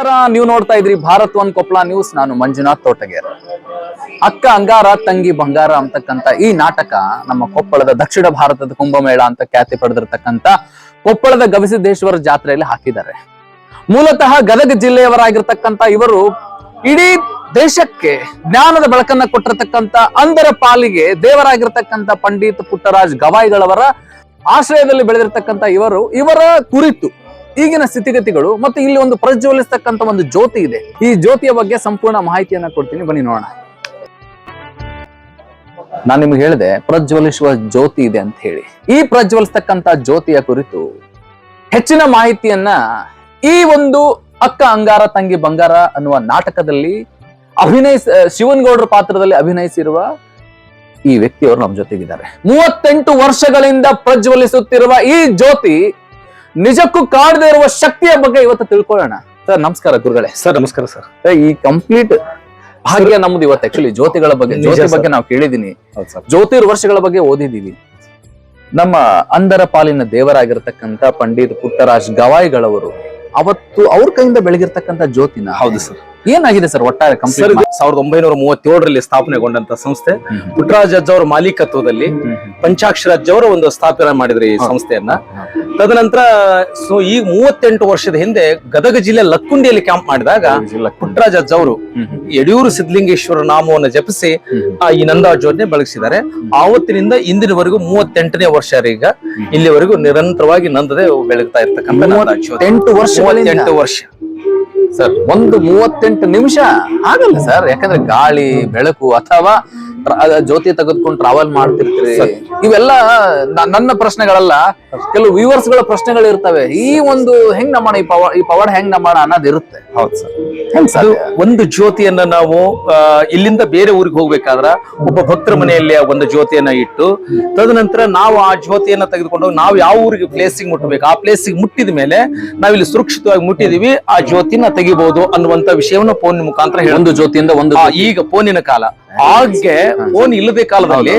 ನಮಸ್ಕಾರ, ನೀವು ನೋಡ್ತಾ ಇದ್ರಿ ಭಾರತ್ ಒನ್ ಕೊಪ್ಪಳ ನ್ಯೂಸ್. ನಾನು ಮಂಜುನಾಥ್ ತೋಟಗೇರ. ಅಕ್ಕ ಅಂಗಾರ ತಂಗಿ ಬಂಗಾರ ಅಂತಕ್ಕಂತ ಈ ನಾಟಕ ನಮ್ಮ ಕೊಪ್ಪಳದ ದಕ್ಷಿಣ ಭಾರತದ ಕುಂಭಮೇಳ ಅಂತ ಖ್ಯಾತಿ ಪಡೆದಿರ್ತಕ್ಕಂತ ಕೊಪ್ಪಳದ ಗವಿಸಿದ್ದೇಶ್ವರ ಜಾತ್ರೆಯಲ್ಲಿ ಹಾಕಿದ್ದಾರೆ. ಮೂಲತಃ ಗದಗ ಜಿಲ್ಲೆಯವರಾಗಿರ್ತಕ್ಕಂತ ಇವರು ಇಡೀ ದೇಶಕ್ಕೆ ಜ್ಞಾನದ ಬೆಳಕನ್ನ ಕೊಟ್ಟಿರತಕ್ಕಂತ ಅಂಧರ ಪಾಲಿಗೆ ದೇವರಾಗಿರ್ತಕ್ಕಂತ ಪಂಡಿತ್ ಪುಟ್ಟರಾಜ್ ಗವಾಯಿಗಳವರ ಆಶ್ರಯದಲ್ಲಿ ಬೆಳೆದಿರ್ತಕ್ಕಂತ ಇವರ ಕುರಿತು ಈಗಿನ ಸ್ಥಿತಿಗತಿಗಳು ಮತ್ತು ಇಲ್ಲಿ ಒಂದು ಪ್ರಜ್ವಲಿಸ್ತಕ್ಕಂತ ಒಂದು ಜ್ಯೋತಿ ಇದೆ. ಈ ಜ್ಯೋತಿಯ ಬಗ್ಗೆ ಸಂಪೂರ್ಣ ಮಾಹಿತಿಯನ್ನ ಕೊಡ್ತೀನಿ, ಬನ್ನಿ ನೋಡೋಣ. ನಾನು ನಿಮ್ಗೆ ಹೇಳಿದೆ ಪ್ರಜ್ವಲಿಸುವ ಜ್ಯೋತಿ ಇದೆ ಅಂತ ಹೇಳಿ. ಈ ಪ್ರಜ್ವಲಿಸ್ತಕ್ಕಂತ ಜ್ಯೋತಿಯ ಕುರಿತು ಹೆಚ್ಚಿನ ಮಾಹಿತಿಯನ್ನ ಈ ಒಂದು ಅಕ್ಕ ಅಂಗಾರ ತಂಗಿ ಬಂಗಾರ ಅನ್ನುವ ನಾಟಕದಲ್ಲಿ ಶಿವನಗೌಡರ ಪಾತ್ರದಲ್ಲಿ ಅಭಿನಯಿಸಿರುವ ಈ ವ್ಯಕ್ತಿಯವರು ನಮ್ಮ ಜೊತೆಗಿದ್ದಾರೆ. 38 ವರ್ಷಗಳಿಂದ ಪ್ರಜ್ವಲಿಸುತ್ತಿರುವ ಈ ಜ್ಯೋತಿ ನಿಜಕ್ಕೂ ಕಾಡದೇ ಇರುವ ಶಕ್ತಿಯ ಬಗ್ಗೆ ಇವತ್ತು ತಿಳ್ಕೊಳ್ಳೋಣ. ಸರ್ ನಮಸ್ಕಾರ ಗುರುಗಳೇ. ಸರ್ ನಮಸ್ಕಾರ ಸರ್. ಈ ಕಂಪ್ಲೀಟ್ ಭಾಗ್ಯ ನಮ್ದು ಇವತ್ತು. ಆಕ್ಚುಲಿ ಜ್ಯೋತಿಗಳ ಬಗ್ಗೆ ನಾವು ಕೇಳಿದೀನಿ, ಜ್ಯೋತಿರ್ ವರ್ಷಗಳ ಬಗ್ಗೆ ಓದಿದೀವಿ. ನಮ್ಮ ಅಂಧರ ಪಾಲಿನ ದೇವರಾಗಿರ್ತಕ್ಕಂಥ ಪಂಡಿತ್ ಪುಟ್ಟರಾಜ್ ಗವಾಯಿಗಳವರು ಅವತ್ತು ಅವ್ರ ಕೈಯಿಂದ ಬೆಳಗಿರ್ತಕ್ಕಂಥ ಜ್ಯೋತಿನ. ಹೌದು ಸರ್. ಏನಾಗಿದೆ ಸರ್ ಒಟ್ಟಾರೆ? 1937ರಲ್ಲಿ ಸ್ಥಾಪನೆಗೊಂಡಂತ ಸಂಸ್ಥೆ. ಪುಟ್ಟರಾಜ್ ಅಜ್ಜ ಅವರ ಮಾಲೀಕತ್ವದಲ್ಲಿ ಪಂಚಾಕ್ಷರ ಅಜ್ಜ ಅವರು ಒಂದು ಸ್ಥಾಪನೆ ಮಾಡಿದ್ರು ಈ ಸಂಸ್ಥೆಯನ್ನ. ತದನಂತರ ಈ 38 ವರ್ಷದ ಹಿಂದೆ ಗದಗ ಜಿಲ್ಲೆ ಲಕ್ಕುಂಡಿಯಲ್ಲಿ ಕ್ಯಾಂಪ್ ಮಾಡಿದಾಗ ಪುಟ್ಟರಾಜ್ ಅಜ್ಜ ಅವರು ಯಡಿಯೂರು ಸಿದ್ಧಲಿಂಗೇಶ್ವರ ನಾಮವನ್ನು ಜಪಿಸಿ ಈ ನಂದಾ ಜ್ಯೋತಿನ ಬೆಳಗಿಸಿದ್ದಾರೆ. ಆವತ್ತಿನಿಂದ ಇಂದಿನವರೆಗೂ 38ನೇ ವರ್ಷ ಈಗ ಇಲ್ಲಿವರೆಗೂ ನಿರಂತರವಾಗಿ ನಂದದೆ ಬೆಳಗ್ತಾ ಇರ್ತಕ್ಕಂಥ 38 ವರ್ಷ ಸರ್. ಒಂದು 38 ನಿಮಿಷ ಆಗಲ್ಲ ಸರ್, ಯಾಕಂದ್ರೆ ಗಾಳಿ ಬೆಳಕು ಅಥವಾ ಜ್ಯೋತಿ ತೆಗೆದುಕೊಂಡು ಟ್ರಾವೆಲ್ ಮಾಡ್ತಿರ್ತೀರಿ. ಇವೆಲ್ಲ ನನ್ನ ಪ್ರಶ್ನೆಗಳಲ್ಲ, ಕೆಲವು ವ್ಯೂವರ್ಸ್ ಗಳ ಪ್ರಶ್ನೆಗಳು ಇರ್ತವೆ. ಈ ಒಂದು ಹೆಂಗ್ ನಮ್ಮಣ ಈ ಪವಾಡ ಹೆಂಗ್ ನಮ್ಮಣ ಅನ್ನೋದು ಇರುತ್ತೆ. ಹೌದು ಸರ್. ಒಂದು ಜ್ಯೋತಿಯನ್ನ ನಾವು ಇಲ್ಲಿಂದ ಬೇರೆ ಊರಿಗೆ ಹೋಗ್ಬೇಕಾದ್ರ ಒಬ್ಬ ಭಕ್ತರ ಮನೆಯಲ್ಲಿ ಒಂದು ಜ್ಯೋತಿಯನ್ನ ಇಟ್ಟು ತದನಂತರ ನಾವು ಆ ಜ್ಯೋತಿಯನ್ನ ತೆಗೆದುಕೊಂಡು ನಾವು ಯಾವ ಊರಿಗೆ ಪ್ಲೇಸಿಗೆ ಮುಟ್ಟಬೇಕು, ಆ ಪ್ಲೇಸಿಗೆ ಮುಟ್ಟಿದ ಮೇಲೆ ನಾವಿಲ್ಲಿ ಸುರಕ್ಷಿತವಾಗಿ ಮುಟ್ಟಿದೀವಿ, ಆ ಜ್ಯೋತಿನ ತೆಗಿಬಹುದು ಅನ್ನುವಂತ ವಿಷಯವನ್ನು ಫೋನ್ ಮುಖಾಂತರ ಒಂದು ಜ್ಯೋತಿಯಿಂದ ಒಂದು ಈಗ ಫೋನಿನ ಕಾಲ. ಹಾಗೆ ಫೋನ್ ಇಲ್ಲದೆ ಕಾಲದಲ್ಲಿ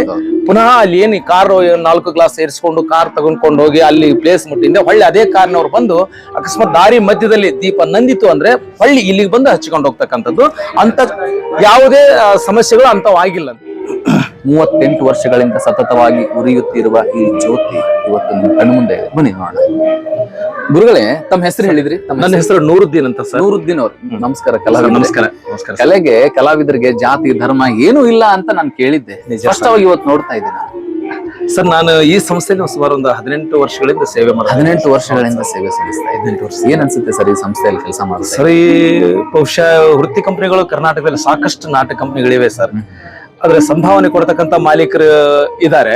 ಪುನಃ ಅಲ್ಲಿ ಏನ್ ಕಾರ್ 4 ಗ್ಲಾಸ್ ಸೇರಿಸ್ಕೊಂಡು ಕಾರ್ ತಗೊಂಡ್ಕೊಂಡು ಹೋಗಿ ಅಲ್ಲಿ ಪ್ಲೇಸ್ ಮುಟ್ಟಿಂದ ಹೊಳ್ಳಿ ಅದೇ ಕಾರ್ನವ್ರು ಬಂದು ಅಕಸ್ಮಾತ್ ದಾರಿ ಮಧ್ಯದಲ್ಲಿ ದೀಪ ನಂದಿತು ಅಂದ್ರೆ ಹೊಳ್ಳಿ ಇಲ್ಲಿಗೆ ಬಂದು ಹಚ್ಕೊಂಡು ಹೋಗ್ತಕ್ಕಂಥದ್ದು. ಅಂತ ಯಾವುದೇ ಸಮಸ್ಯೆಗಳು ಅಂತವ್ ಆಗಿಲ್ಲ. 38 ವರ್ಷಗಳಿಂದ ಸತತವಾಗಿ ಉರಿಯುತ್ತಿರುವ ಈ ಜ್ಯೋತಿ ಇವತ್ತು ನಿಮ್ಮ ಕಣ್ಣು ಮುಂದೆ ಇದೆ. ಬನ್ನಿ ನೋಡೋಣ. ಗುರುಗಳೇ, ತಮ್ಮ ಹೆಸರು ಹೇಳಿದ್ರಿ? ನನ್ನ ಹೆಸರು ನೂರುದ್ದೀನ್ ಅಂತ ಸರ್. ನೂರುದ್ದೀನ್ ಅವರು, ನಮಸ್ಕಾರ. ನಮಸ್ಕಾರ. ಕಲೆಗೆ ಕಲಾವಿದರಿಗೆ ಜಾತಿ ಧರ್ಮ ಏನೂ ಇಲ್ಲ ಅಂತ ನಾನು ಕೇಳಿದ್ದೆ. ಸ್ಪಷ್ಟವಾಗಿ ಇವತ್ತು ನೋಡ್ತಾ ಇದ್ದೀನಿ ಸರ್. ನಾನು ಈ ಸಂಸ್ಥೆಯಲ್ಲಿ ಸುಮಾರು ಒಂದು 18 ವರ್ಷಗಳಿಂದ ಸೇವೆ ಮಾಡಿ 18 ವರ್ಷಗಳಿಂದ ಸೇವೆ ಸಲ್ಲಿಸ್ತಾ 18 ವರ್ಷ. ಏನ್ ಅನ್ಸುತ್ತೆ ಸರ್ ಈ ಸಂಸ್ಥೆಯಲ್ಲಿ ಕೆಲಸ ಮಾಡಿ? ಸರ್, ಈ ಬಹುಶಃ ವೃತ್ತಿ ಕಂಪನಿಗಳು ಕರ್ನಾಟಕದಲ್ಲಿ ಸಾಕಷ್ಟು ನಾಟಕ ಕಂಪನಿಗಳಿವೆ ಸರ್. ಆದ್ರೆ ಸಂಭಾವನೆ ಕೊಡ್ತಕ್ಕಂತ ಮಾಲೀಕರು ಇದ್ದಾರೆ.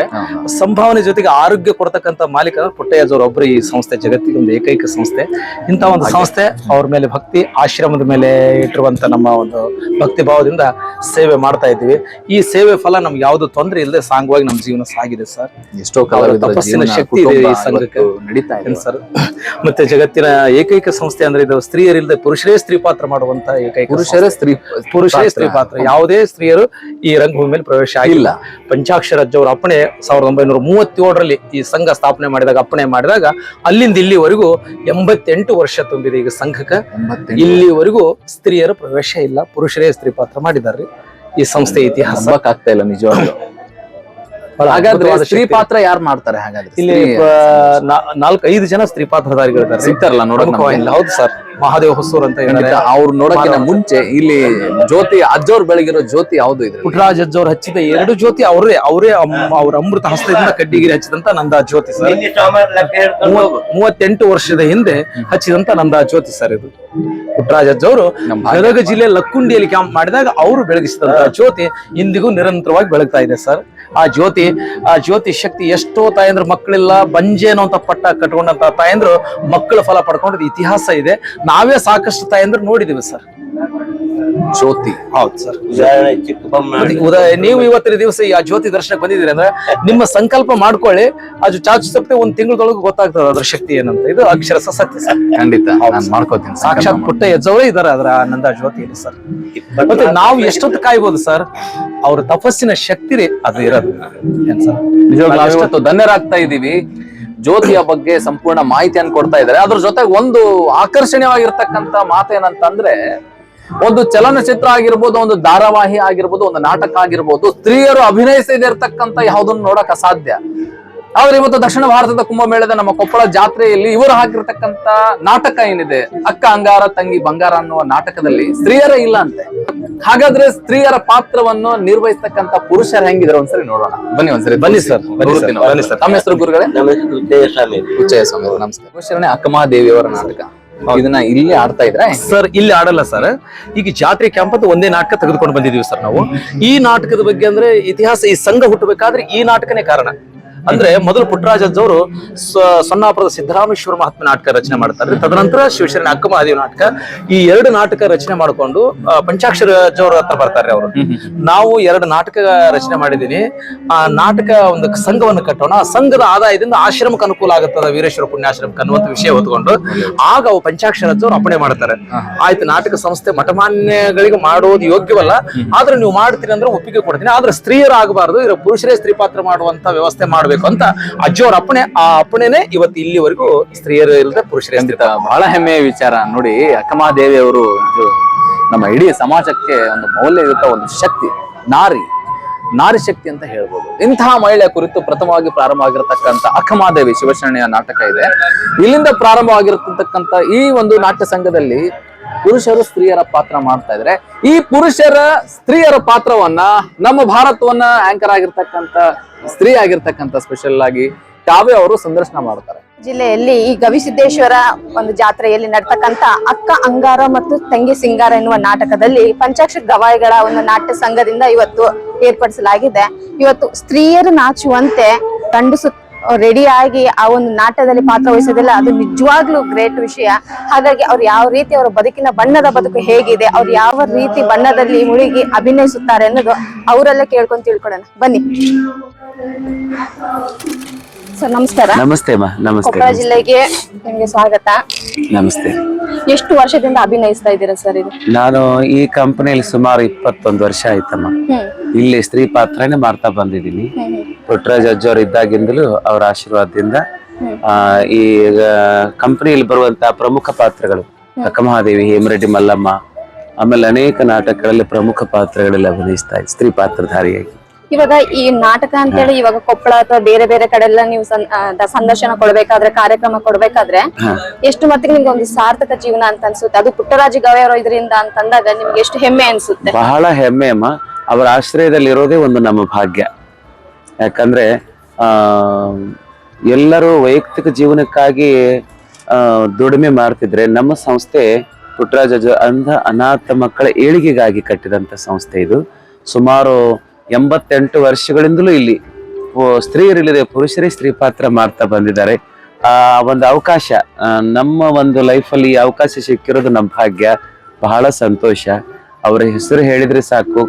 ಸಂಭಾವನೆ ಜೊತೆಗೆ ಆರೋಗ್ಯ ಕೊಡ್ತಕ್ಕಂತ ಮಾಲೀಕ ಪುಟ್ಟಯ್ಯಜ್ ಅವರು ಒಬ್ಬರು. ಈ ಸಂಸ್ಥೆ ಜಗತ್ತಿಗೆ ಒಂದು ಏಕೈಕ ಸಂಸ್ಥೆ. ಇಂತ ಒಂದು ಸಂಸ್ಥೆ ಅವ್ರ ಮೇಲೆ ಭಕ್ತಿ, ಆಶ್ರಮದ ಮೇಲೆ ಇಟ್ಟಿರುವಂತ ನಮ್ಮ ಒಂದು ಭಕ್ತಿ ಭಾವದಿಂದ ಸೇವೆ ಮಾಡ್ತಾ ಇದ್ದೀವಿ. ಈ ಸೇವೆ ಫಲ ನಮ್ಗೆ ಯಾವ್ದು ತೊಂದರೆ ಇಲ್ಲದೆ ಸಾಂಗವಾಗಿ ನಮ್ಮ ಜೀವನ ಸಾಗಿದೆ ಸರ್. ಎಷ್ಟೋ ತಪಸ್ಸಿನ ಶಕ್ತಿ ಇದೆ ಈ ಸಂಘಕ್ಕೆ ನಡೀತಾ ಇದೆ ಸರ್. ಮತ್ತೆ ಜಗತ್ತಿನ ಏಕೈಕ ಸಂಸ್ಥೆ ಅಂದ್ರೆ ಇದು ಸ್ತ್ರೀಯರಿಲ್ಲದೆ ಪುರುಷರೇ ಸ್ತ್ರೀ ಪಾತ್ರ ಮಾಡುವಂತ ಏಕೈಕ. ಪುರುಷರೇ ಸ್ತ್ರೀ ಪಾತ್ರ. ಯಾವುದೇ ಸ್ತ್ರೀಯರು ಈ ರಂಗಭೂಮಿ ಮೇಲೆ ಪ್ರವೇಶ ಆಗಿಲ್ಲ. ಪಂಚಾಕ್ಷರ ಅಜ್ಜ ಅವರ ಅಪ್ಪಣೆ 1937ರಲ್ಲಿ ಈ ಸಂಘ ಸ್ಥಾಪನೆ ಮಾಡಿದಾಗ ಅಪ್ಪಣೆ ಮಾಡಿದಾಗ ಅಲ್ಲಿಂದ ಇಲ್ಲಿವರೆಗೂ 88 ವರ್ಷ ತುಂಬಿದೆ ಈಗ ಸಂಘಕ್ಕೆ. ಇಲ್ಲಿವರೆಗೂ ಸ್ತ್ರೀಯರ ಪ್ರವೇಶ ಇಲ್ಲ, ಪುರುಷರೇ ಸ್ತ್ರೀ ಪಾತ್ರ ಮಾಡಿದ್ದಾರೆ. ಈ ಸಂಸ್ಥೆ ಇತಿಹಾಸ ಆಗ್ತಾ ಇಲ್ಲ ನಿಜವಾಗ್ಲೂ. ಹಾಗಾದ್ರೆ ಸ್ತ್ರೀ ಪಾತ್ರ ಯಾರು ಮಾಡ್ತಾರೆ? ಹಾಗಾದ್ರೆ ಇಲ್ಲಿ 4-5 ಜನ ಸ್ತ್ರೀ ಪಾತ್ರಧಾರಿಗಳಿದ್ದಾರೆ. ಸಿಗ್ತಾರಲ್ಲ ನೋಡೋಕೆ? ಹೌದು ಸರ್. ಮಹಾದೇವ ಹೊಸೂರ್ ಅಂತ ಅವ್ರು ನೋಡೋಕ್ಕಿಂತ ಮುಂಚೆ ಇಲ್ಲಿ ಜ್ಯೋತಿ ಅಜ್ಜವ್ರು ಬೆಳಗಿರೋ ಜ್ಯೋತಿ ಯಾವ್ದು ಇದೆ? ಪುಟ್ಟರಾಜ್ ಅಜ್ಜವ್ರು ಹಚ್ಚಿದ 2 ಜ್ಯೋತಿ ಅವರೇ ಅವ್ರ ಅಮೃತ ಹಸ್ತದಿಂದ ಕಡ್ಡಿಗಿರಿ ಹಚ್ಚಿದಂತ ನಂದಾ ಜ್ಯೋತಿ ಸರ್. 38 ವರ್ಷದ ಹಿಂದೆ ಹಚ್ಚಿದಂತ ನಂದಾ ಜ್ಯೋತಿ ಸರ್ ಇದು. ಪುಟ್ಟರಾಜ್ ಅಜ್ಜವರು ಗದಗ ಜಿಲ್ಲೆ ಲಕ್ಕುಂಡಿಯಲ್ಲಿ ಕ್ಯಾಂಪ್ ಮಾಡಿದಾಗ ಅವರು ಬೆಳಗಿಸಿದಂತ ಜ್ಯೋತಿ ಇಂದಿಗೂ ನಿರಂತರವಾಗಿ ಬೆಳಗ್ತಾ ಇದೆ ಸರ್. ಆ ಜ್ಯೋತಿ ಶಕ್ತಿ ಎಷ್ಟೋ ತಾಯಂದ್ರು ಮಕ್ಕಳಿಲ್ಲ ಬಂಜೇನೋ ಅಂತ ಪಟ್ಟ ಕಟ್ಕೊಂಡಂತ ತಾಯಂದ್ರು ಮಕ್ಕಳ ಫಲ ಪಡ್ಕೊಂಡದ ಇತಿಹಾಸ ಇದೆ. ನಾವೇ ಸಾಕಷ್ಟು ತಾಯಂದ್ರು ನೋಡಿದೀವಿ ಸರ್ ಜ್ಯೋತಿ. ಹೌದು ಸರ್. ನೀವು ಇವತ್ತಿನ ದಿವಸ ಆ ಜ್ಯೋತಿ ದರ್ಶನಕ್ಕೆ ಬಂದಿದ್ದೀರಿ ಅಂದ್ರೆ ನಿಮ್ಮ ಸಂಕಲ್ಪ ಮಾಡ್ಕೊಳ್ಳಿ, ಅದು ಚಾಚು ತಪ್ಪದೆ 1 ತಿಂಗಳದೊಳಗೆ ಗೊತ್ತಾಗ್ತದೆ ಅದ್ರ ಶಕ್ತಿ ಏನಂತ. ಇದು ಅಕ್ಷರಸ ಸತ್ಯ ಸರ್. ಖಂಡಿತ ಮಾಡ್ಕೋತೀನಿ. ಸಾಕ್ಷಾತ್ ಪುಟ್ಟಯ್ಯಜ್ಜವರೇ ಇದಾರೆ ಅದರ ನಂದಾ ಜ್ಯೋತಿಯಲ್ಲಿ ಸರ್. ಮತ್ತೆ ನಾವು ಎಷ್ಟೊತ್ತು ಕಾಯ್ಬೋದು ಸರ್, ಅವ್ರ ತಪಸ್ಸಿನ ಶಕ್ತಿ ಅದು ಇರೋದು. ನಿಜವಾಗ್ಲೂ ಧನ್ಯರಾಗ್ತಾ ಇದೀವಿ. ಜ್ಯೋತಿಯ ಬಗ್ಗೆ ಸಂಪೂರ್ಣ ಮಾಹಿತಿಯನ್ನು ಕೊಡ್ತಾ ಇದ್ದಾರೆ. ಅದ್ರ ಜೊತೆಗೆ ಒಂದು ಆಕರ್ಷಣೀಯವಾಗಿರ್ತಕ್ಕಂಥ ಮಾತೇನಂತಂದ್ರೆ, ಒಂದು ಚಲನಚಿತ್ರ ಆಗಿರ್ಬೋದು, ಒಂದು ಧಾರಾವಾಹಿ ಆಗಿರ್ಬೋದು, ಒಂದು ನಾಟಕ ಆಗಿರ್ಬೋದು, ಸ್ತ್ರೀಯರು ಅಭಿನಯಿಸದಿರ್ತಕ್ಕಂಥ ಯಾವುದನ್ನು ನೋಡಕ್ ಅಸಾಧ್ಯ. ಆದ್ರೆ ಇವತ್ತು ದಕ್ಷಿಣ ಭಾರತದ ಕುಂಭಮೇಳದ ನಮ್ಮ ಕೊಪ್ಪಳ ಜಾತ್ರೆಯಲ್ಲಿ ಇವರು ಹಾಕಿರ್ತಕ್ಕಂಥ ನಾಟಕ ಏನಿದೆ, ಅಕ್ಕ ಅಂಗಾರ ತಂಗಿ ಬಂಗಾರ ಅನ್ನುವ ನಾಟಕದಲ್ಲಿ ಸ್ತ್ರೀಯರೇ ಇಲ್ಲ ಅಂತೆ. ಹಾಗಾದ್ರೆ ಸ್ತ್ರೀಯರ ಪಾತ್ರವನ್ನು ನಿರ್ವಹಿಸ್ತಕ್ಕಂಥ ಪುರುಷರು ಹೆಂಗಿದ್ರೆ ಒಂದ್ಸರಿ ನೋಡೋಣ. ಬನ್ನಿ ಒಂದ್ಸರಿ. ಬನ್ನಿ ಸರ್, ಬನ್ನಿ ಸರ್. ತಮ್ಮ ಹೆಸರು ಗುರುಗಳೇ? ಉಚ್ಚಯಸ್ವಾಮಿ. ಉಚ್ಚಯಸ್ವಾಮಿ, ನಮಸ್ಕಾರ. ಪುರುಷರೇ ಅಕ್ಕಮಹಾದೇವಿಯವರ ನಾಟಕ ಇದನ್ನ ಇಲ್ಲಿ ಆಡ್ತಾ ಇದ್ರೆ ಸರ್? ಇಲ್ಲಿ ಆಡಲ್ಲ ಸರ್. ಈಗ ಜಾತ್ರೆ ಕ್ಯಾಂಪ್ ಅಂತ ಒಂದೇ ನಾಟಕ ತೆಗೆದುಕೊಂಡು ಬಂದಿದೀವಿ ಸರ್ ನಾವು. ಈ ನಾಟಕದ ಬಗ್ಗೆ ಅಂದ್ರೆ ಇತಿಹಾಸ, ಈ ಸಂಘ ಹುಟ್ಟಬೇಕಾದ್ರೆ ಈ ನಾಟಕನೇ ಕಾರಣ. ಅಂದ್ರೆ ಮೊದಲು ಪುಟ್ಟರಾಜ ಅಜ್ಜವರು ಸೊನ್ನಾಪುರದ ಸಿದ್ದರಾಮೇಶ್ವರ ಮಹಾತ್ಮ ನಾಟಕ ರಚನೆ ಮಾಡ್ತಾರೆ. ತದನಂತರ ಶಿವಶರಣ ಅಕ್ಕಮಹಾದೇವಿ ನಾಟಕ, ಈ ಎರಡು ನಾಟಕ ರಚನೆ ಮಾಡಿಕೊಂಡು ಪಂಚಾಕ್ಷರ ಅಜ್ಜವ್ರ ಹತ್ರ ಬರ್ತಾರೆ ಅವರು. ನಾವು ಎರಡು ನಾಟಕ ರಚನೆ ಮಾಡಿದೀನಿ, ಆ ನಾಟಕ ಒಂದು ಸಂಘವನ್ನು ಕಟ್ಟೋಣ, ಆ ಸಂಘದ ಆದಾಯದಿಂದ ಆಶ್ರಮಕ್ಕೆ ಅನುಕೂಲ ಆಗುತ್ತದೆ, ವೀರೇಶ್ವರ ಪುಣ್ಯಾಶ್ರಮಕ್ಕೆ ಅನ್ನುವಂತ ವಿಷಯ ಹೊತ್ಕೊಂಡು ಆಗ ಅವು ಪಂಚಾಕ್ಷರ ಅಜ್ಜವ್ರು ಅಪ್ಪಣೆ ಮಾಡ್ತಾರೆ. ಆಯ್ತು, ನಾಟಕ ಸಂಸ್ಥೆ ಮಠಮಾನ್ಯಗಳಿಗೆ ಮಾಡೋದು ಯೋಗ್ಯವಲ್ಲ, ಆದ್ರೆ ನೀವು ಮಾಡ್ತೀರಿ ಅಂದ್ರೆ ಒಪ್ಪಿಗೆ ಕೊಡ್ತೀನಿ, ಆದ್ರೆ ಸ್ತ್ರೀಯರಾಗಬಾರದು, ಇರೋ ಪುರುಷರೇ ಸ್ತ್ರೀ ಪಾತ್ರ ಮಾಡುವಂತ ವ್ಯವಸ್ಥೆ ಮಾಡ್ಬೇಕು ಅಂತ ಅಜ್ಜೋರ ಅಪ್ಪಣೆ. ಆ ಅಪ್ಪಣೆನೆ ಇವತ್ತು ಇಲ್ಲಿವರೆಗೂ ಸ್ತ್ರೀಯರು ಇಲ್ಲದೆ ಪುರುಷರೇ ಸ್ತ್ರೀ. ಬಹಳ ಹೆಮ್ಮೆಯ ವಿಚಾರ ನೋಡಿ. ಅಕ್ಕಮಹಾದೇವಿ ಅವರು ನಮ್ಮ ಇಡೀ ಸಮಾಜಕ್ಕೆ ಒಂದು ಮೌಲ್ಯಯುತ ಒಂದು ಶಕ್ತಿ, ನಾರಿ ಶಕ್ತಿ ಅಂತ ಹೇಳ್ಬೋದು. ಇಂತಹ ಮಹಿಳೆಯ ಕುರಿತು ಪ್ರಥಮವಾಗಿ ಪ್ರಾರಂಭ ಆಗಿರತಕ್ಕಂಥ ಅಕ್ಕಮಹಾದೇವಿ ಶಿವಶರಣೆಯ ನಾಟಕ ಇದೆ. ಇಲ್ಲಿಂದ ಪ್ರಾರಂಭವಾಗಿರತಕ್ಕಂಥ ಈ ಒಂದು ನಾಟ್ಯ ಸಂಘದಲ್ಲಿ ಪುರುಷರು ಸ್ತ್ರೀಯರ ಪಾತ್ರ ಮಾಡ್ತಾ ಇದ್ರೆ, ಈ ಪುರುಷರ ಸ್ತ್ರೀಯರ ಪಾತ್ರವನ್ನ ನಮ್ಮ ಭಾರತವನ್ನ ಆಂಕರ್ ಆಗಿರ್ತಕ್ಕಂಥ ಸ್ತ್ರೀ ಆಗಿರ್ತಕ್ಕಂಥ ಸ್ಪೆಷಲ್ ಆಗಿ ಕಾವ್ಯ ಅವರು ಸಂದರ್ಶನ ಮಾಡ್ತಾರೆ. ಜಿಲ್ಲೆಯಲ್ಲಿ ಈ ಗವಿಸಿದ್ದೇಶ್ವರ ಒಂದು ಜಾತ್ರೆಯಲ್ಲಿ ನಡ್ತಕ್ಕಂತ ಅಕ್ಕ ಅಂಗಾರ ಮತ್ತು ತಂಗಿ ಸಿಂಗಾರ ಎನ್ನುವ ನಾಟಕದಲ್ಲಿ ಪಂಚಾಕ್ಷರ ಗವಾಯಿಗಳ ಒಂದು ನಾಟ್ಯ ಸಂಘದಿಂದ ಇವತ್ತು ಏರ್ಪಡಿಸಲಾಗಿದೆ. ಇವತ್ತು ಸ್ತ್ರೀಯರು ನಾಚುವಂತೆ ಗಂಡಸು ರೆಡಿಯಾಗಿ ಆ ಒಂದು ನಾಟ್ಯದಲ್ಲಿ ಪಾತ್ರ ವಹಿಸೋದಿಲ್ಲ, ಅದು ನಿಜವಾಗ್ಲೂ ಗ್ರೇಟ್ ವಿಷಯ. ಹಾಗಾಗಿ ಅವ್ರು ಯಾವ ರೀತಿ ಅವರ ಬದುಕಿನ ಬಣ್ಣದ ಬದುಕು ಹೇಗಿದೆ, ಅವ್ರು ಯಾವ ರೀತಿ ಬಣ್ಣದಲ್ಲಿ ಮುಳುಗಿ ಅಭಿನಯಿಸುತ್ತಾರೆ ಅನ್ನೋದು ಅವರೆಲ್ಲ ಕೇಳ್ಕೊಂಡು ತಿಳ್ಕೊಳ್ಳೋಣ ಬನ್ನಿ. ಸರ್ ನಮಸ್ಕಾರ. ನಮಸ್ತೆ ಅಮ್ಮ. ನಮಸ್ತೆ. ಕೊಪ್ಪಳ ಜಿಲ್ಲೆಗೆ ನಿಮ್ಗೆ ಸ್ವಾಗತ. ನಮಸ್ತೆ. ಎಷ್ಟು ವರ್ಷದಿಂದ ಅಭಿನಯಿಸ್ತಾ ಇದ್ದೀರಾ ಸರ್ ಇದು? ನಾನು ಈ ಕಂಪನಿಯಲ್ಲಿ ಸುಮಾರು 21 ವರ್ಷ ಆಯ್ತಮ್ಮ. ಇಲ್ಲಿ ಸ್ತ್ರೀ ಪಾತ್ರನೇ ಮಾಡ್ತಾ ಬಂದಿದ್ದೀನಿ. ಪುಟ್ಟರಾಜ ಅಜ್ಜವ್ರು ಇದ್ದಾಗಿಂದಲೂ ಅವರ ಆಶೀರ್ವಾದದಿಂದ ಈ ಕಂಪನಿಯಲ್ಲಿ ಬರುವಂತಹ ಪ್ರಮುಖ ಪಾತ್ರಗಳು ಅಕ್ಕಮಹಾದೇವಿ, ಹೇಮರೆಡ್ಡಿ ಮಲ್ಲಮ್ಮ, ಆಮೇಲೆ ಅನೇಕ ನಾಟಕಗಳಲ್ಲಿ ಪ್ರಮುಖ ಪಾತ್ರಗಳಲ್ಲಿ ಅಭಿನಯಿಸ್ತಾ ಇದ್ದೆ ಸ್ತ್ರೀ ಪಾತ್ರಧಾರಿಯಾಗಿ. ಇವಾಗ ಈ ನಾಟಕ ಅಂತೇಳಿ ಇವಾಗ ಕೊಪ್ಪಳ ಅಥವಾ ಬೇರೆ ಬೇರೆ ಕಡೆ ಎಲ್ಲ ನೀವು ಸಂದರ್ಶನ ಕೊಡ್ಬೇಕಾದ್ರೆ, ಕಾರ್ಯಕ್ರಮ ಕೊಡ್ಬೇಕಾದ್ರೆ ಎಷ್ಟು ಮಟ್ಟಿಗೆ ನಿಮ್ಗೆ ಒಂದು ಸಾರ್ಥಕ ಜೀವನ ಅಂತ ಅನ್ಸುತ್ತೆ? ಅದು ಪುಟ್ಟರಾಜ ಗವಾಯಿಯವರು ಇದರಿಂದ ಅಂತಂದಾಗ ನಿಮ್ಗೆ ಎಷ್ಟು ಹೆಮ್ಮೆ ಅನ್ಸುತ್ತೆ? ಬಹಳ ಹೆಮ್ಮೆ ಅಮ್ಮ. ಅವರ ಆಶ್ರಯದಲ್ಲಿ ಇರೋದೇ ಒಂದು ನಮ್ಮ ಭಾಗ್ಯ. ಯಾಕಂದ್ರೆ ಎಲ್ಲರೂ ವೈಯಕ್ತಿಕ ಜೀವನಕ್ಕಾಗಿ ದುಡಿಮೆ ಮಾಡ್ತಿದ್ರೆ, ನಮ್ಮ ಸಂಸ್ಥೆ ಪುಟ್ಟರಾಜ ಅನಾಥ ಮಕ್ಕಳ ಏಳಿಗೆಗಾಗಿ ಕಟ್ಟಿದಂತ ಸಂಸ್ಥೆ ಇದು. ಸುಮಾರು 88 ವರ್ಷಗಳಿಂದಲೂ ಇಲ್ಲಿ ಸ್ತ್ರೀಯರಿಲ್ಲದೆ ಪುರುಷರೇ ಸ್ತ್ರೀ ಪಾತ್ರ ಮಾಡ್ತಾ ಬಂದಿದ್ದಾರೆ. ಆ ಒಂದು ಅವಕಾಶ, ನಮ್ಮ ಒಂದು ಲೈಫಲ್ಲಿ ಈ ಅವಕಾಶ ಸಿಕ್ಕಿರೋದು ನಮ್ಮ ಭಾಗ್ಯ. ಬಹಳ ಸಂತೋಷ. ಅವರ ಹೆಸರು ಹೇಳಿದ್ರೆ ಸಾಕು,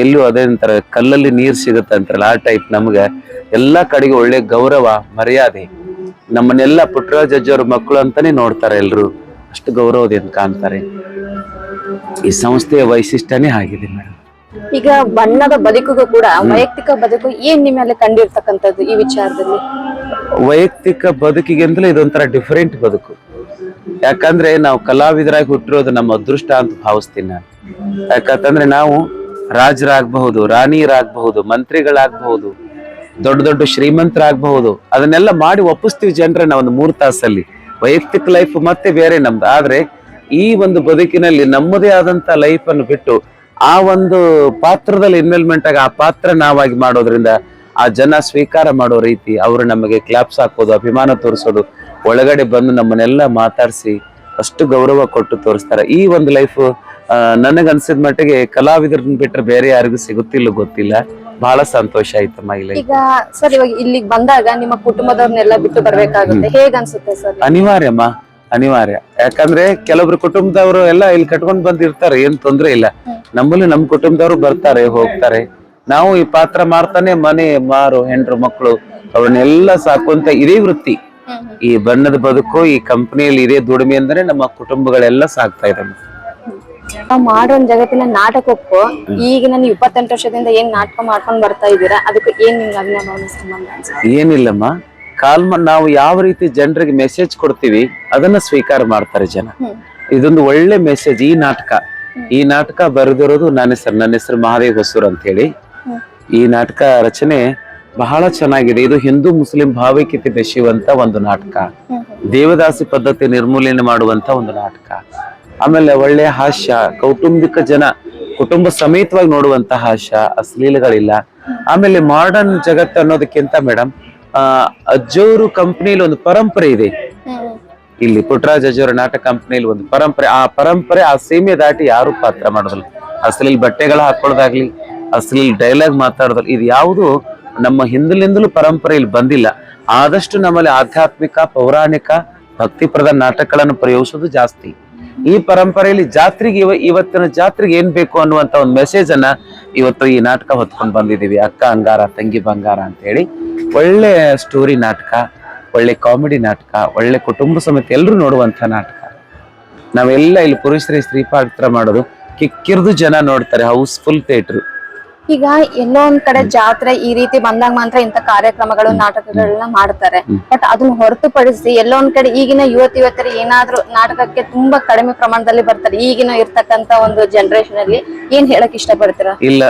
ಎಲ್ಲೂ ಅದೇ ಅಂತಾರೆ, ಕಲ್ಲಲ್ಲಿ ನೀರು ಸಿಗುತ್ತೆ ಅಂತಾರಲ್ಲ, ಆ ಟೈಪ್ ನಮ್ಗೆ ಎಲ್ಲಾ ಕಡೆಗೆ ಒಳ್ಳೆ ಗೌರವ, ಮರ್ಯಾದೆ. ನಮ್ಮನ್ನೆಲ್ಲ ಪುಟ್ಟರಾಜ ಅಜ್ಜವ್ರ ಮಕ್ಕಳು ಅಂತಾನೆ ನೋಡ್ತಾರೆ ಎಲ್ರು, ಅಷ್ಟು ಗೌರವದಿಂದ ಕಾಣ್ತಾರೆ. ಈ ಸಂಸ್ಥೆಯ ವೈಶಿಷ್ಟ್ಯನೇ ಆಗಿದೆ ಮೇಡಮ್. ಈಗ ಬಣ್ಣದ ಬದುಕಿಗೂ ಕೂಡ ವೈಯಕ್ತಿಕ ಬದುಕು ಏನ್ ನಿಮ್ಮಲ್ಲಿ ಕಂಡಿರ್ತಕ್ಕಂಥದ್ದು ಈ ವಿಚಾರದಲ್ಲಿ? ವೈಯಕ್ತಿಕ ಬದುಕಿಗೆಂದಲೇ ಇದೊಂಥರ ಡಿಫರೆಂಟ್ ಬದುಕು. ಯಾಕಂದ್ರೆ ನಾವು ಕಲಾವಿದರಾಗಿ ಹುಟ್ಟಿರೋದು ನಮ್ಮ ಅದೃಷ್ಟ ಅಂತ ಭಾವಿಸ್ತೀನಿ ನಾನು. ಯಾಕಂತಂದ್ರೆ ನಾವು ರಾಜರಾಗಬಹುದು, ರಾಣಿಯರಾಗಬಹುದು, ಮಂತ್ರಿಗಳಾಗಬಹುದು, ದೊಡ್ಡ ದೊಡ್ಡ ಶ್ರೀಮಂತರಾಗಬಹುದು, ಅದನ್ನೆಲ್ಲ ಮಾಡಿ ಒಪ್ಪಿಸ್ತೀವಿ ಜನರನ್ನ ಒಂದು 3 ತಾಸಲ್ಲಿ. ವೈಯಕ್ತಿಕ ಲೈಫ್ ಮತ್ತೆ ಬೇರೆ ನಮ್ದು. ಆದ್ರೆ ಈ ಒಂದು ಬದುಕಿನಲ್ಲಿ ನಮ್ಮದೇ ಆದಂತ ಲೈಫ್ ಅನ್ನು ಬಿಟ್ಟು ಆ ಒಂದು ಪಾತ್ರದಲ್ಲಿ ಇನ್ವೆಲ್ವ್ಮೆಂಟ್ ಆಗಿ ಆ ಪಾತ್ರ ನಾವಾಗಿ ಮಾಡೋದ್ರಿಂದ ಆ ಜನ ಸ್ವೀಕಾರ ಮಾಡೋ ರೀತಿ, ಅವರು ನಮಗೆ ಕ್ಲಾಪ್ಸ್ ಹಾಕೋದು, ಅಭಿಮಾನ ತೋರಿಸೋದು, ಒಳಗಡೆ ಬಂದು ನಮ್ಮನ್ನೆಲ್ಲ ಮಾತಾಡಿಸಿ ಅಷ್ಟು ಗೌರವ ಕೊಟ್ಟು ತೋರಿಸ್ತಾರೆ. ಈ ಒಂದು ಲೈಫ್ ನನಗನ್ಸಿದ ಮಟ್ಟಿಗೆ ಕಲಾವಿದರನ್ನ ಬಿಟ್ರೆ ಬೇರೆ ಯಾರಿಗೂ ಸಿಗುತ್ತಿಲ್ಲ ಗೊತ್ತಿಲ್ಲ. ಬಹಳ ಸಂತೋಷ ಆಯ್ತಮ್ಮ. ಈಗ ಸರ್ ಇವಾಗ ಇಲ್ಲಿಗೆ ಬಂದಾಗ ನಿಮ್ಮ ಕುಟುಂಬದವ್ರನ್ನೆಲ್ಲ ಬಿಟ್ಟು ಬರ್ಬೇಕಾಗುತ್ತೆ, ಹೇಗ್ ಅನ್ಸುತ್ತೆ ಸರ್? ಅನಿವಾರ್ಯಮ್ಮ, ಅನಿವಾರ್ಯ. ಯಾಕಂದ್ರೆ ಕೆಲವೊಬ್ರು ಕುಟುಂಬದವರು ಎಲ್ಲ ಇಲ್ಲಿ ಕಟ್ಕೊಂಡ್ ಬಂದಿರ್ತಾರೆ, ಏನ್ ತೊಂದ್ರೆ ಇಲ್ಲ. ನಮ್ಮಲ್ಲಿ ನಮ್ಮ ಕುಟುಂಬದವರು ಬರ್ತಾರೆ, ಹೋಗ್ತಾರೆ. ನಾವು ಈ ಪಾತ್ರ ಮಾಡ್ತಾನೆ ಮನೆ ಮಾರು ಹೆಂಡ್ರು ಮಕ್ಕಳು ಅವ್ರನ್ನೆಲ್ಲ ಸಾಕುವಂತ ಇದೇ ವೃತ್ತಿ. ಈ ಬಣ್ಣದ ಬದುಕು, ಈ ಕಂಪನಿಯಲ್ಲಿ ಇದೇ ದುಡಿಮೆ ಅಂದ್ರೆ ನಮ್ಮ ಕುಟುಂಬಗಳೆಲ್ಲ ಸಾಕ್ತಾ ಇದ್ದಾವೆ. ನಾವು ಮಾಡೋ ಜಗತ್ತಿನ ನಾಟಕಕ್ಕೂ ಈಗಿನ ನೀವು 28 ವರ್ಷದಿಂದ ಏನ್ ನಾಟಕ ಮಾಡ್ಕೊಂಡ್ ಬರ್ತಾ ಇದ್ದೀರಾ, ಅದಕ್ಕೆ ಏನ್ ನಿಮ್ಗೆ ಅಭಿನಯ ಸಂಬಂಧ ಅನ್ಸುತ್ತೆ? ಏನಿಲ್ಲಮ್ಮ, ನಾವು ಯಾವ ರೀತಿ ಜನರಿಗೆ ಮೆಸೇಜ್ ಕೊಡ್ತೀವಿ ಅದನ್ನ ಸ್ವೀಕಾರ ಮಾಡ್ತಾರೆ ಜನ. ಇದೊಂದು ಒಳ್ಳೆ ಮೆಸೇಜ್ ಈ ನಾಟಕ ಬರೆದಿರೋದು ನನ್ನ ಹೆಸರು ಮಹಾದೇವ್ ಹೊಸೂರ್ ಅಂತ ಹೇಳಿ. ಈ ನಾಟಕ ರಚನೆ ಬಹಳ ಚೆನ್ನಾಗಿದೆ. ಇದು ಹಿಂದೂ ಮುಸ್ಲಿಂ ಭಾವೈಕ್ಯತೆ ಬೆಸೆಯುವಂತ ಒಂದು ನಾಟಕ, ದೇವದಾಸಿ ಪದ್ಧತಿ ನಿರ್ಮೂಲನೆ ಮಾಡುವಂತ ಒಂದು ನಾಟಕ. ಆಮೇಲೆ ಒಳ್ಳೆಯ ಹಾಸ್ಯ, ಕೌಟುಂಬಿಕ ಜನ ಕುಟುಂಬ ಸಮೇತವಾಗಿ ನೋಡುವಂತ ಹಾಸ್ಯ, ಅಶ್ಲೀಲಗಳಿಲ್ಲ. ಆಮೇಲೆ ಮಾಡರ್ನ್ ಜಗತ್ತು ಅನ್ನೋದಕ್ಕಿಂತ ಮೇಡಮ್ ಅಜ್ಜೋರು ಕಂಪ್ನಿಲಿ ಒಂದು ಪರಂಪರೆ ಇದೆ. ಇಲ್ಲಿ ಪುಟ್ಟರಾಜ್ ಅಜ್ಜೋರ ನಾಟಕ ಕಂಪ್ನಿಲಿ ಒಂದು ಪರಂಪರೆ ಆ ಸೀಮೆ ದಾಟಿ ಯಾರು ಪಾತ್ರ ಮಾಡೋದಿಲ್ಲ. ಅಶ್ಲೀಲ್ ಬಟ್ಟೆಗಳ ಹಾಕೊಳ್ಳೋದಾಗ್ಲಿ, ಅಶ್ಲೀಲ್ ಡೈಲಾಗ್ ಮಾತಾಡೋದಾಗ್ಲಿ, ಇದು ಯಾವುದು ನಮ್ಮ ಹಿಂದಿನಿಂದಲೂ ಪರಂಪರೆಯಲ್ಲಿ ಬಂದಿಲ್ಲ. ಆದಷ್ಟು ನಮ್ಮಲ್ಲಿ ಆಧ್ಯಾತ್ಮಿಕ, ಪೌರಾಣಿಕ, ಭಕ್ತಿಪ್ರದ ನಾಟಕಗಳನ್ನು ಪ್ರಯೋಗಿಸೋದು ಜಾಸ್ತಿ. ಈ ಪರಂಪರೆಯಲ್ಲಿ ಇವತ್ತಿನ ಜಾತ್ರೆಗೆ ಏನ್ ಬೇಕು ಅನ್ನುವಂತ ಒಂದು ಮೆಸೇಜ್ ಅನ್ನ ಇವತ್ತು ಈ ನಾಟಕ ಹೊತ್ಕೊಂಡು ಬಂದಿದೀವಿ. ಅಕ್ಕ ಅಂಗಾರ ತಂಗಿ ಬಂಗಾರ ಅಂತ ಹೇಳಿ ಒಳ್ಳೆ ಸ್ಟೋರಿ ನಾಟಕ, ಒಳ್ಳೆ ಕಾಮಿಡಿ ನಾಟಕ, ಒಳ್ಳೆ ಕುಟುಂಬ ಸಮೇತ ಎಲ್ಲರೂ ನೋಡುವಂತ ನಾಟಕ. ನಾವೆಲ್ಲ ಇಲ್ಲಿ ಪುರುಷರಿಗೆ ಸ್ತ್ರೀ ಪಾತ್ರ ಮಾಡೋದು, ಕಿಕ್ಕಿರಿದು ಜನ ನೋಡ್ತಾರೆ, ಹೌಸ್ಫುಲ್ ಥಿಯೇಟರ್. ಈಗ ಎಲ್ಲೋ ಒಂದ್ ಕಡೆ ಜಾತ್ರೆ ಈ ರೀತಿ ಬಂದಾಗ ಮಾತ್ರ ಇಂತ ಕಾರ್ಯಕ್ರಮಗಳು ನಾಟಕಗಳನ್ನ ಮಾಡ್ತಾರೆ. ಬಟ್ ಅದನ್ನ ಹೊರತುಪಡಿಸಿ ಎಲ್ಲೋ ಒಂದ್ ಕಡೆ ಈಗಿನ ಯುವತಿಯರು ಏನಾದ್ರೂ ನಾಟಕಕ್ಕೆ ತುಂಬಾ ಕಡಿಮೆ ಪ್ರಮಾಣದಲ್ಲಿ ಬರ್ತಾರೆ. ಈಗಿನ ಇರ್ತಕ್ಕಂತ ಒಂದು ಜನರೇಷನ್ ಅಲ್ಲಿ ಏನ್ ಹೇಳಕ್ ಇಷ್ಟ ಪಡ್ತೀರಾ? ಇಲ್ಲ,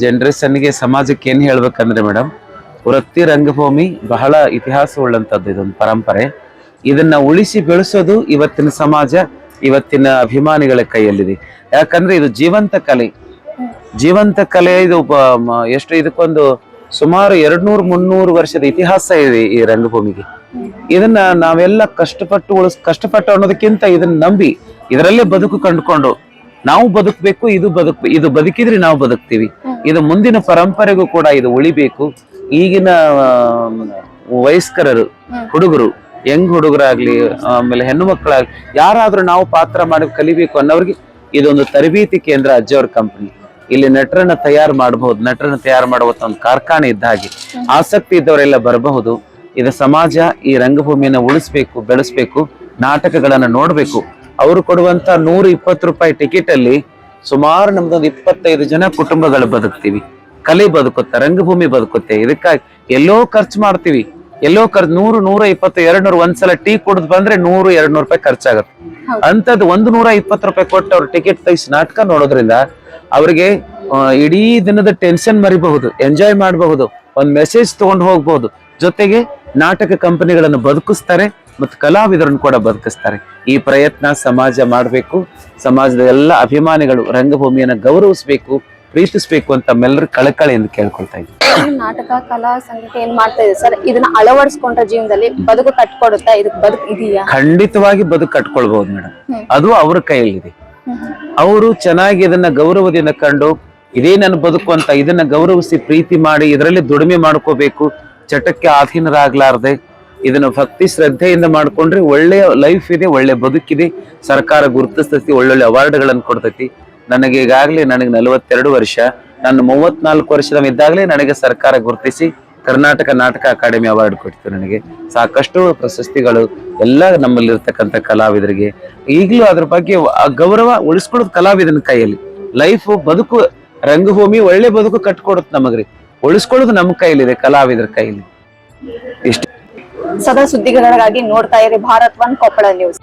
ಜನರೇಷನ್ಗೆ ಸಮಾಜಕ್ಕೆ ಏನ್ ಹೇಳ್ಬೇಕಂದ್ರೆ ಮೇಡಮ್, ವೃತ್ತಿ ರಂಗಭೂಮಿ ಬಹಳ ಇತಿಹಾಸ ಉಳ್ಳಂತದ್ದು, ಇದೊಂದು ಪರಂಪರೆ. ಇದನ್ನ ಉಳಿಸಿ ಬೆಳೆಸೋದು ಇವತ್ತಿನ ಸಮಾಜ, ಇವತ್ತಿನ ಅಭಿಮಾನಿಗಳ ಕೈಯಲ್ಲಿದೆ. ಯಾಕಂದ್ರೆ ಇದು ಜೀವಂತ ಕಲೆ. ಇದು ಎಷ್ಟು, ಇದಕ್ಕೊಂದು ಸುಮಾರು 200-300 ವರ್ಷದ ಇತಿಹಾಸ ಇದೆ ಈ ರಂಗಭೂಮಿಗೆ. ಇದನ್ನ ನಾವೆಲ್ಲ ಕಷ್ಟಪಟ್ಟು ಅನ್ನೋದಕ್ಕಿಂತ ಇದನ್ನ ನಂಬಿ ಇದರಲ್ಲೇ ಬದುಕು ಕಂಡುಕೊಂಡು ನಾವು ಬದುಕಬೇಕು. ಇದು ಬದುಕಿದ್ರೆ ನಾವು ಬದುಕ್ತೀವಿ. ಇದು ಮುಂದಿನ ಪರಂಪರೆಗೂ ಕೂಡ ಇದು ಉಳಿಬೇಕು. ಈಗಿನ ವಯಸ್ಕರರು, ಹುಡುಗರು, ಯಂಗ್ ಹುಡುಗರಾಗ್ಲಿ, ಆಮೇಲೆ ಹೆಣ್ಣು ಮಕ್ಕಳಾಗ್ಲಿ, ಯಾರಾದ್ರೂ ನಾವು ಪಾತ್ರ ಮಾಡಿ ಕಲಿಬೇಕು ಅನ್ನೋರಿಗೆ ಇದೊಂದು ತರಬೇತಿ ಕೇಂದ್ರ ಅಜ್ಜವ್ರ ಕಂಪನಿ. ಇಲ್ಲಿ ನಟರನ್ನ ತಯಾರು ಮಾಡಬಹುದು, ನಟರನ್ನ ತಯಾರು ಮಾಡುವಂತ ಒಂದು ಕಾರ್ಖಾನೆ ಇದ್ದ ಹಾಗೆ. ಆಸಕ್ತಿ ಇದ್ದವರೆಲ್ಲ ಬರಬಹುದು. ಇದು ಸಮಾಜ ಈ ರಂಗಭೂಮಿಯನ್ನ ಉಳಿಸ್ಬೇಕು, ಬೆಳೆಸ್ಬೇಕು, ನಾಟಕಗಳನ್ನ ನೋಡ್ಬೇಕು. ಅವರು ಕೊಡುವಂತ 120 ರೂಪಾಯಿ ಟಿಕೆಟ್ ಅಲ್ಲಿ ಸುಮಾರು ನಮ್ದೊಂದು 25 ಜನ ಕುಟುಂಬಗಳು ಬದುಕ್ತಿವಿ. ಕಲೆ ಬದುಕುತ್ತೆ, ರಂಗಭೂಮಿ ಬದುಕುತ್ತೆ. ಇದಕ್ಕಾಗಿ ಎಲ್ಲೋ ಖರ್ಚು ಮಾಡ್ತೀವಿ, 100, 120, 200 ಒಂದ್ಸಲ ಟೀ ಕುಡಿದ್ ಬಂದ್ರೆ 100-200 ರೂಪಾಯಿ ಖರ್ಚಾಗತ್ತೆ. ಅಂತದ್ದು 120 ರೂಪಾಯಿ ಕೊಟ್ಟು ಅವ್ರ ಟಿಕೆಟ್ ತೆಗಿಸಿ ನಾಟಕ ನೋಡೋದ್ರಿಂದ ಅವ್ರಿಗೆ ಇಡೀ ದಿನದ ಟೆನ್ಷನ್ ಮರಿಬಹುದು, ಎಂಜಾಯ್ ಮಾಡಬಹುದು, ಒಂದ್ ಮೆಸೇಜ್ ತಗೊಂಡು ಹೋಗ್ಬಹುದು. ಜೊತೆಗೆ ನಾಟಕ ಕಂಪನಿಗಳನ್ನು ಬದುಕಿಸ್ತಾರೆ ಮತ್ತು ಕಲಾವಿದರನ್ನು ಕೂಡ ಬದುಕಿಸ್ತಾರೆ. ಈ ಪ್ರಯತ್ನ ಸಮಾಜ ಮಾಡಬೇಕು. ಸಮಾಜದ ಎಲ್ಲ ಅಭಿಮಾನಿಗಳು ರಂಗಭೂಮಿಯನ್ನ ಗೌರವಿಸಬೇಕು, ಪ್ರೀತಿಸ್ಬೇಕು ಅಂತ ನಮ್ಮೆಲ್ಲರೂ ಕಳಕಳಿಯಿಂದ ಕೇಳ್ಕೊಳ್ತಾ ಇದ್ದೀವಿ. ನಾಟಕ ಕಲಾ ಸಂಘಟನೆ ಏನ್ ಮಾಡ್ತಾ ಇದೆ ಸರ್, ಇದನ್ನ ಅಳವಡಿಸ್ಕೊಂಡ್ರ ಜೀವನದಲ್ಲಿ ಬದುಕು ಕಟ್ಕೊಡುತ್ತಾ? ಇದಕ್ಕೆ ಬದುಕು ಇದೆಯಾ? ಖಂಡಿತವಾಗಿ ಬದುಕು ಕಟ್ಕೊಳ್ಬಹುದು ಮೇಡಮ್. ಅದು ಅವ್ರ ಕೈಯಲ್ಲಿದೆ. ಅವರು ಚೆನ್ನಾಗಿ ಇದನ್ನ ಗೌರವದಿಂದ ಕಂಡು ಇದೇ ನನ್ನ ಬದುಕು ಅಂತ ಇದನ್ನ ಗೌರವಿಸಿ ಪ್ರೀತಿ ಮಾಡಿ ಇದರಲ್ಲಿ ದುಡಿಮೆ ಮಾಡ್ಕೋಬೇಕು. ಚಟಕ್ಕೆ ಅಧೀನರಾಗ್ಲಾರ್ದೆ ಇದನ್ನ ಭಕ್ತಿ ಶ್ರದ್ಧೆಯಿಂದ ಮಾಡ್ಕೊಂಡ್ರೆ ಒಳ್ಳೆಯ ಲೈಫ್ ಇದೆ, ಒಳ್ಳೆ ಬದುಕಿದೆ. ಸರ್ಕಾರ ಗುರುತಿಸ್ತೈತಿ, ಒಳ್ಳೊಳ್ಳೆ ಅವಾರ್ಡ್ಗಳನ್ನು ಕೊಡ್ತೈತಿ. ನನಗೆ ಈಗಾಗಲೇ 42 ವರ್ಷ, ನಾನು 34 ವರ್ಷದವಿದ್ದಾಗಲೇ ನನಗೆ ಸರ್ಕಾರ ಗುರುತಿಸಿ ಕರ್ನಾಟಕ ನಾಟಕ ಅಕಾಡೆಮಿ ಅವಾರ್ಡ್ ಕೊಡ್ತು. ನನಗೆ ಸಾಕಷ್ಟು ಪ್ರಶಸ್ತಿಗಳು ಎಲ್ಲ ನಮ್ಮಲ್ಲಿರ್ತಕ್ಕಂಥ ಕಲಾವಿದರಿಗೆ. ಈಗಲೂ ಅದ್ರ ಬಗ್ಗೆ ಗೌರವ ಉಳಿಸ್ಕೊಳ್ಳೋದು ಕಲಾವಿದನ ಕೈಯಲ್ಲಿ. ಲೈಫ್ ಬದುಕು, ರಂಗಭೂಮಿ ಒಳ್ಳೆ ಬದುಕು ಕಟ್ಕೊಡುತ್ತೆ ನಮಗ್ರಿ. ಉಳಿಸ್ಕೊಳ್ಳೋದು ನಮ್ಮ ಕೈಯಲ್ಲಿದೆ, ಕಲಾವಿದರ ಕೈಯಲ್ಲಿ. ಇಷ್ಟು ಸದಾ ಸುದ್ದಿಗಳಿಗಾಗಿ ನೋಡ್ತಾ ಇರಿ ಭಾರತ್ ಒನ್ ಕೊಪ್ಪಳ ನ್ಯೂಸ್.